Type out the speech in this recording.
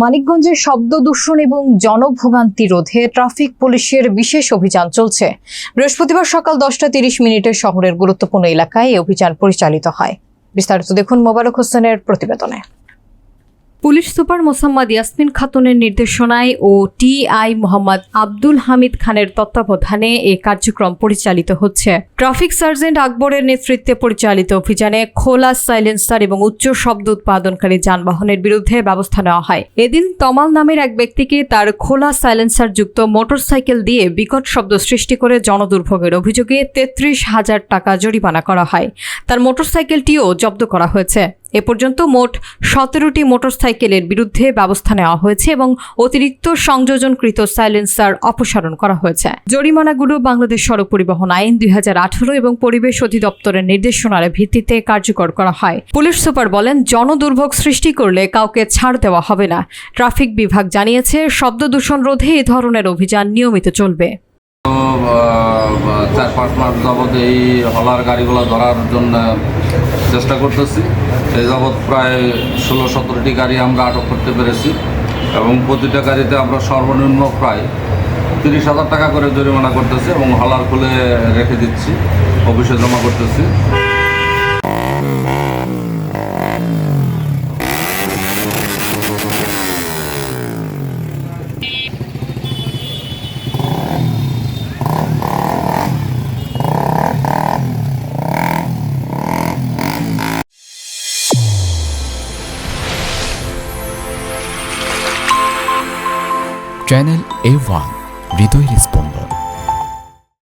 মানিকগঞ্জে শব্দ দূষণ এবং জনভোগান্তি রোধে ট্রাফিক পুলিশের বিশেষ অভিযান চলছে। বৃহস্পতিবার সকাল 10:30 শহরের গুরুত্বপূর্ণ এলাকায় এই অভিযান পরিচালিত হয়। বিস্তারিত দেখুন মোবারক হোসেনের প্রতিবেদনে। পুলিশ সুপার মোসাম্মদ ইয়াসমিন খাতুনের নির্দেশনায় ও টিআই মোহাম্মদ আব্দুল হামিদ খানের তত্ত্বাবধানে এই কার্যক্রম পরিচালিত হচ্ছে। ট্রাফিক সার্জেন্ট আকবরের নেতৃত্বে পরিচালিত অভিযানে খোলা সাইলেন্সার এবং উচ্চ শব্দ উৎপাদনকারী যানবাহনের বিরুদ্ধে ব্যবস্থা নেওয়া হয়। এদিন তমাল নামের এক ব্যক্তিকে তার খোলা সাইলেন্সার যুক্ত মোটরসাইকেল দিয়ে বিকট শব্দ সৃষ্টি করে জনদুর্ভোগের অভিযোগে 33,000 টাকা জরিমানা করা হয়। তার মোটরসাইকেলটিও জব্দ করা হয়েছে। এ পর্যন্ত মোট 17টি মোটরসাইকেলের বিরুদ্ধে ব্যবস্থা নেওয়া হয়েছে এবং অতিরিক্ত সংযোজনকৃত সাইলেন্সার অপসারণ করা হয়েছে। জরিমানাগুলো বাংলাদেশ সড়ক পরিবহন আইন 2018 এবং পরিবেশ অধিদপ্তরের নির্দেশনার ভিত্তিতে কার্যকর করা হয়। পুলিশ সুপার বলেন, জনদুর্ভোগ সৃষ্টি করলে কাউকে ছাড় দেওয়া হবে না। ট্রাফিক বিভাগ জানিয়েছে, শব্দ দূষণ রোধে এই ধরনের অভিযান নিয়মিত চলবে। 4-5 মাস যাবৎ এই হলার গাড়িগুলো ধরার জন্য চেষ্টা করতেছি। এই যাবৎ প্রায় 16-17টি গাড়ি আমরা আটক করতে পেরেছি এবং প্রতিটা গাড়িতে আমরা সর্বনিম্ন প্রায় 30,000 টাকা করে জরিমানা করতেছি এবং হলার খুলে রেখে দিচ্ছি, অফিসে জমা করতেছি। চ্যানেল A1 হৃদয় রেসপন্স।